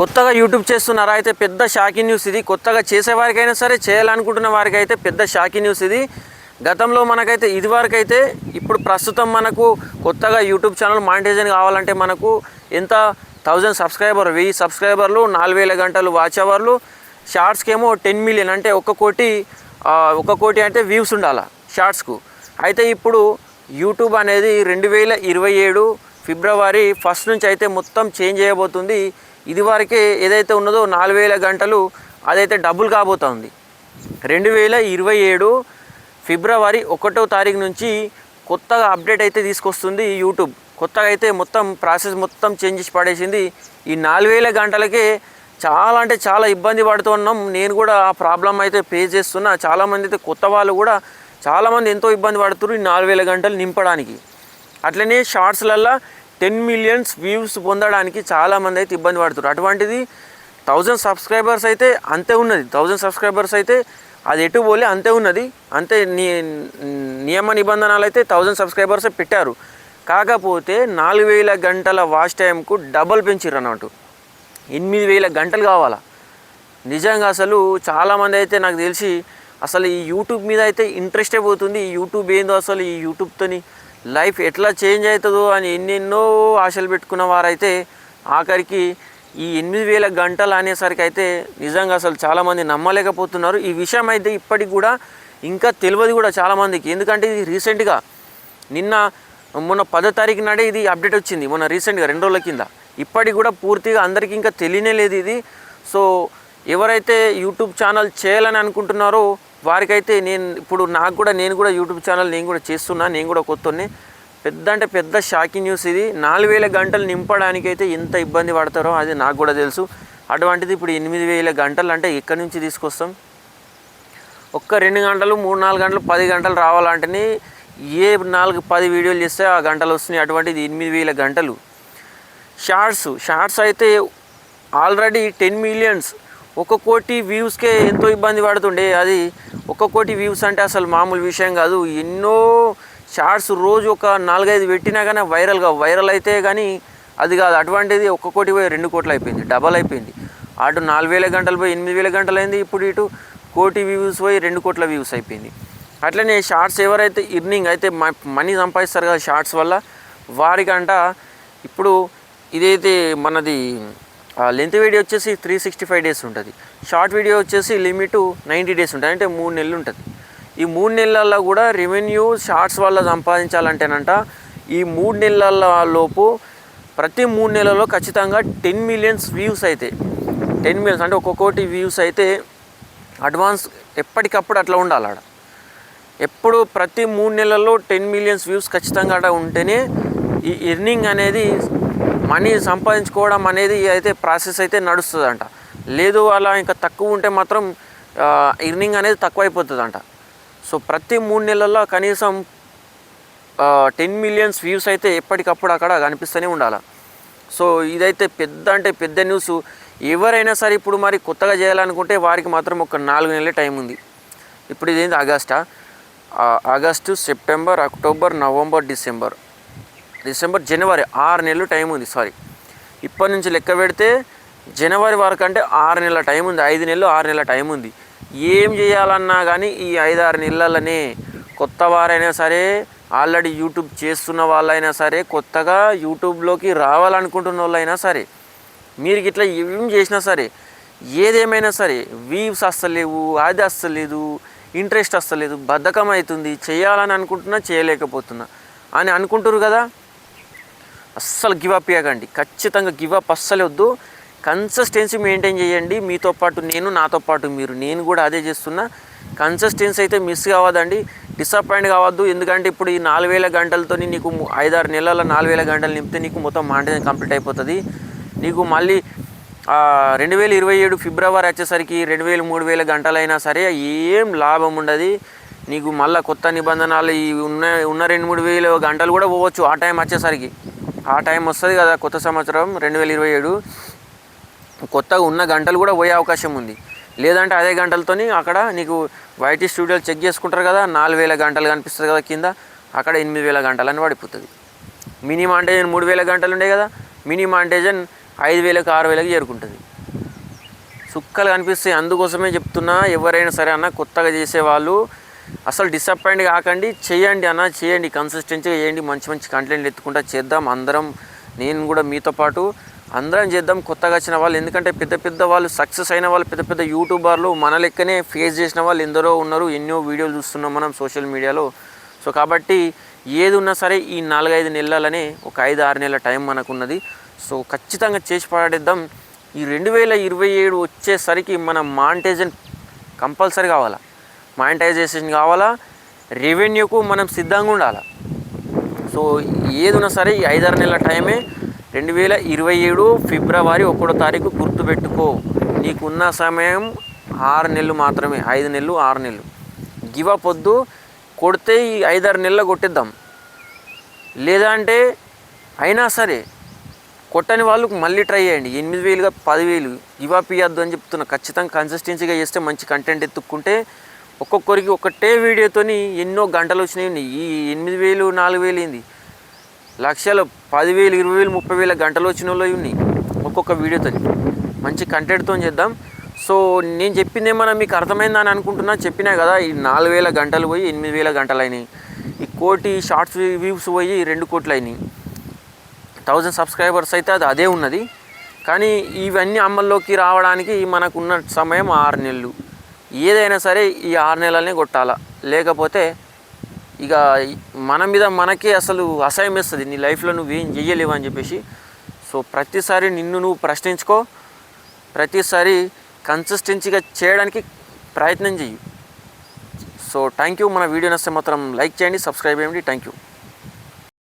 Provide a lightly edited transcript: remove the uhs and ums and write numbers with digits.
కొత్తగా యూట్యూబ్ చేస్తున్నారా అయితే పెద్ద షాకింగ్ న్యూస్ ఇది. కొత్తగా చేసే వారికైనా సరే, చేయాలనుకుంటున్న వారికైతే పెద్ద షాకింగ్ న్యూస్ ఇది. గతంలో మనకైతే ఇదివరకైతే ఇప్పుడు ప్రస్తుతం మనకు కొత్తగా యూట్యూబ్ ఛానల్ మానిటైజేషన్ కావాలంటే మనకు ఎంత 1000 సబ్స్క్రైబర్, 1000 సబ్స్క్రైబర్లు, 4000 గంటలు వాచ్ అవర్లు, షార్ట్స్కి ఏమో 10 మిలియన్ అంటే 1 కోటి అంటే వ్యూస్ ఉండాలి షార్ట్స్కు. అయితే ఇప్పుడు యూట్యూబ్ అనేది 2027 ఫిబ్రవరి 1 నుంచి అయితే మొత్తం చేంజ్ చేయబోతుంది. ఇదివరకే ఏదైతే ఉన్నదో 4000 గంటలు అదైతే డబుల్ కాబోతుంది. 2027 ఫిబ్రవరి 1వ తారీఖు నుంచి కొత్తగా అప్డేట్ అయితే తీసుకొస్తుంది యూట్యూబ్. కొత్తగా అయితే మొత్తం ప్రాసెస్ మొత్తం చేంజ్ చేసి పడేసింది. ఈ 4000 గంటలకే చాలా అంటే చాలా ఇబ్బంది పడుతున్నాం. నేను కూడా ఆ ప్రాబ్లం అయితే ఫేస్ చేస్తున్నా. చాలామంది అయితే కొత్త వాళ్ళు కూడా చాలామంది ఎంతో ఇబ్బంది పడుతున్నారు ఈ 4000 గంటలు నింపడానికి. అట్లనే షార్ట్స్లల్లో 10 మిలియన్స్ వ్యూస్ పొందడానికి చాలామంది అయితే ఇబ్బంది పడుతున్నారు. అటువంటిది 1000 సబ్స్క్రైబర్స్ అయితే అంతే ఉన్నది. 1000 సబ్స్క్రైబర్స్ అయితే అది ఎటు పోలే అంతే ఉన్నది. అంతే నియమ నిబంధనలు అయితే 1000 సబ్స్క్రైబర్స్ పెట్టారు. కాకపోతే 4000 గంటల వాచ్ టైంకు డబల్ పెంచారు అన్నట్టు. 8000 గంటలు కావాలా. నిజంగా అసలు చాలామంది అయితే నాకు తెలిసి అసలు ఈ యూట్యూబ్ మీద అయితే ఇంట్రెస్టే పోతుంది. ఈ యూట్యూబ్ ఏందో, అసలు ఈ యూట్యూబ్తోని లైఫ్ ఎట్లా చేంజ్ అవుతుందో అని ఎన్నెన్నో ఆశలు పెట్టుకున్న వారైతే ఆఖరికి ఈ 8000 గంటలు అనేసరికి అయితే నిజంగా అసలు చాలామంది నమ్మలేకపోతున్నారు. ఈ విషయం అయితే ఇప్పటికి కూడా ఇంకా తెలియదు కూడా చాలామందికి. ఎందుకంటే ఇది రీసెంట్గా మొన్న 10వ తారీఖు నాడే ఇది అప్డేట్ వచ్చింది. మొన్న రీసెంట్గా 2 రోజుల కింద. ఇప్పటికి కూడా పూర్తిగా అందరికీ ఇంకా తెలియనే లేదు ఇది. సో ఎవరైతే యూట్యూబ్ ఛానల్ చేయాలని అనుకుంటున్నారో వారికైతే నేను కూడా యూట్యూబ్ ఛానల్ నేను కూడా చేస్తున్నా. నేను కూడా కొత్తనే. పెద్ద షాకింగ్ న్యూస్ ఇది. 4000 గంటలు నింపడానికైతే ఎంత ఇబ్బంది పడతారో అది నాకు కూడా తెలుసు. అటువంటిది ఇప్పుడు 8000 గంటలు అంటే ఎక్కడి నుంచి తీసుకొస్తాం? ఒక్క 2 గంటలు, 3-4 గంటలు, 10 గంటలు రావాలంటేనే ఏ 4-10 వీడియోలు చేస్తే ఆ గంటలు వస్తున్నాయి. అటువంటిది 8000 గంటలు. షార్ట్స్ అయితే ఆల్రెడీ 10 మిలియన్స్ 1 కోటి వ్యూస్కే ఎంతో ఇబ్బంది పడుతుండే. అది 1 కోటి వ్యూస్ అంటే అసలు మామూలు విషయం కాదు. ఎన్నో షార్ట్స్ రోజు ఒక 4-5 పెట్టినా కానీ వైరల్ అయితే కానీ అది కాదు. అటువంటిది 1 కోటి పోయి 2 కోట్లు అయిపోయింది, డబల్ అయిపోయింది. అటు 4000 గంటలు పోయి 8000 గంటలు అయింది. ఇప్పుడు ఇటు 1 కోటి వ్యూస్ పోయి 2 కోట్ల వ్యూస్ అయిపోయింది. అట్లనే షార్ట్స్ ఎవరైతే ఎర్నింగ్ అయితే మనీ సంపాదిస్తారు కదా షార్ట్స్ వల్ల, వారికంట ఇప్పుడు ఇదైతే మనది లెంత్ వీడియో వచ్చేసి 365 డేస్ ఉంటుంది. షార్ట్ వీడియో వచ్చేసి లిమిట్ 90 డేస్ ఉంటుంది. అంటే 3 నెలలు ఉంటుంది. ఈ 3 నెలల్లో కూడా రెవెన్యూ షార్ట్స్ వల్ల సంపాదించాలంటేనంట ఈ 3 నెలల లోపు ప్రతి 3 నెలల్లో ఖచ్చితంగా 10 మిలియన్స్ వ్యూస్ అయితే 10 మిలియన్స్ అంటే 1 కోటి వ్యూస్ అయితే అడ్వాన్స్ ఎప్పటికప్పుడు అట్లా ఉండాలి ఆడ. ఎప్పుడు ప్రతి 3 నెలల్లో 10 మిలియన్స్ వ్యూస్ ఖచ్చితంగా అక్కడ ఉంటేనే ఈ ఎర్నింగ్ అనేది మనీ సంపాదించుకోవడం అనేది అయితే ప్రాసెస్ అయితే నడుస్తుందంట. లేదు అలా ఇంకా తక్కువ ఉంటే మాత్రం ఎర్నింగ్ అనేది తక్కువ అయిపోతుందంట. సో ప్రతి 3 నెలల్లో కనీసం 10 మిలియన్స్ వ్యూస్ అయితే ఎప్పటికప్పుడు అక్కడ కనిపిస్తూనే ఉండాలి. సో ఇదైతే పెద్ద న్యూస్. ఎవరైనా సరే ఇప్పుడు మరి కొత్తగా చేయాలనుకుంటే వారికి మాత్రం ఒక 4 నెలల టైం ఉంది. ఇప్పుడు ఇదేంటి August, September, October, November, December, జనవరి 6 నెలలు టైం ఉంది. ఇప్పటి నుంచి లెక్క పెడితే జనవరి వరకు అంటే 6 నెలల టైం ఉంది. 5 నెలలు 6 నెలల టైం ఉంది. ఏం చేయాలన్నా కానీ ఈ 5-6 నెలలనే కొత్త వారైనా సరే, ఆల్రెడీ యూట్యూబ్ చేస్తున్న వాళ్ళైనా సరే, కొత్తగా యూట్యూబ్లోకి రావాలనుకుంటున్న వాళ్ళైనా సరే, మీరు ఇట్లా ఏం చేసినా సరే, ఏదేమైనా సరే వ్యూస్ వస్తలేవు, అది వస్తలేదు, ఇంట్రెస్ట్ వస్తలేదు, బద్ధకం అవుతుంది, చేయాలని అనుకుంటున్నా చేయలేకపోతున్నా అని అనుకుంటారు కదా. అస్సలు గివప్ ఇవ్వకండి. ఖచ్చితంగా గివప్ అస్సలే వద్దు. కన్సిస్టెన్సీ మెయింటైన్ చేయండి. మీతో పాటు నాతో పాటు మీరు. నేను కూడా అదే చేస్తున్నా. కన్సిస్టెన్సీ అయితే మిస్ కావద్దండి, డిసప్పాయింట్ కావద్దు. ఎందుకంటే ఇప్పుడు ఈ 4000 గంటలతో నీకు 5-6 నెలల 4000 గంటలు నింపితే నీకు మొత్తం మానిటైజేషన్ కంప్లీట్ అయిపోతుంది. నీకు మళ్ళీ 2027 ఫిబ్రవరి వచ్చేసరికి 2000-3000 గంటలైనా సరే ఏం లాభం ఉండదు. నీకు మళ్ళీ కొత్త నిబంధనలు ఈ ఉన్న 2-3 వేల గంటలు కూడా పోవచ్చు. ఆ టైం వచ్చేసరికి ఆ టైం వస్తుంది కదా, కొత్త సంవత్సరం 2027 కొత్తగా ఉన్న గంటలు కూడా పోయే అవకాశం ఉంది. లేదంటే అదే గంటలతోని అక్కడ నీకు వైటీ స్టూడియోలు చెక్ చేసుకుంటారు కదా, 4000 గంటలు కనిపిస్తుంది కదా కింద, అక్కడ 8000 గంటలు అని పడిపోతుంది. మినీ మానిటైజేషన్ 3000 గంటలు ఉండే కదా, మినీ మానిటైజేషన్ 5000-6000కి చేరుకుంటుంది. సుక్కలు కనిపిస్తాయి. అందుకోసమే చెప్తున్నా, ఎవరైనా సరే అన్న కొత్తగా చేసేవాళ్ళు అసలు డిసప్పాయింట్ కాకండి, చేయండి అన్న, చేయండి, కన్సిస్టెన్సీగా చేయండి, మంచి మంచి కంటెంట్లు ఎత్తుకుంటా చేద్దాం అందరం. నేను కూడా మీతో పాటు అందరం చేద్దాం కొత్తగా వచ్చిన వాళ్ళు. ఎందుకంటే పెద్ద పెద్ద వాళ్ళు సక్సెస్ అయిన వాళ్ళు, పెద్ద పెద్ద యూట్యూబర్లు మన లెక్కనే ఫేస్ చేసిన వాళ్ళు ఎందరో ఉన్నారు. ఎన్నో వీడియోలు చూస్తున్నాం మనం సోషల్ మీడియాలో. సో కాబట్టి ఏది ఉన్నా సరే ఈ 4-5 నెలలనే, ఒక 5-6 నెలల టైం మనకున్నది. సో ఖచ్చితంగా చేసి పడేద్దాం. ఈ 2027 వచ్చేసరికి మన మానిటైజేషన్ కంపల్సరీ కావాలా, మానిటైజేషన్ కావాలా, రెవెన్యూకు మనం సిద్ధంగా ఉండాలి. సో ఏది ఉన్నా సరే ఈ 5-6 నెలల టైమే 2027 ఫిబ్రవరి 1వ తారీఖు గుర్తుపెట్టుకో. నీకున్న సమయం 6 నెలలు మాత్రమే, 5 నెలలు 6 నెలలు. గివ్ అప్ వద్దు, కొడితే ఈ 5-6 నెలలు కొట్టిద్దాం. లేదా అంటే అయినా సరే కొట్టని వాళ్ళకు మళ్ళీ ట్రై చేయండి. 8,000 10,000 గివ్ అప్ ఇవ్వద్దు అని చెప్తున్నా. ఖచ్చితంగా కన్సిస్టెన్సీగా చేస్తే మంచి కంటెంట్ ఎత్తుక్కుంటే ఒక్కొక్కరికి ఒకటే వీడియోతోని ఎన్నో గంటలు వచ్చినాయి. ఈ 8,000 4,000 ఏంది, లక్షలు 10,000 20,000 30,000 గంటలు వచ్చిన వాళ్ళు ఉన్నాయి ఒక్కొక్క వీడియోతో. మంచి కంటెంట్తో చేద్దాం. సో నేను చెప్పింది ఏమన్నా మీకు అర్థమైందని అనుకుంటున్నా. చెప్పినా కదా, ఈ 4,000 గంటలు పోయి 8,000 గంటలు అయినాయి. ఈ 1 కోటి షార్ట్స్ వ్యూస్ పోయి 2 కోట్లు అయినాయి. 1000 సబ్స్క్రైబర్స్ అయితే అది అదే ఉన్నది. కానీ ఇవన్నీ అమల్లోకి రావడానికి మనకున్న సమయం 6 నెలలు. ఏదైనా సరే ఈ 6 నెలలనే కొట్టాలా, లేకపోతే ఇక మన మీద మనకే అసలు అసహ్యం వేస్తుంది. నీ లైఫ్లో నువ్వేం చెయ్యలేవు అని చెప్పేసి. సో ప్రతిసారి నిన్ను నువ్వు ప్రశ్నించుకో, ప్రతిసారి కన్సిస్టెన్సీగా చేయడానికి ప్రయత్నం చెయ్యి. So thank you. మన వీడియో నచ్చితే మాత్రం లైక్ చేయండి, సబ్స్క్రైబ్ చేయండి. Thank you.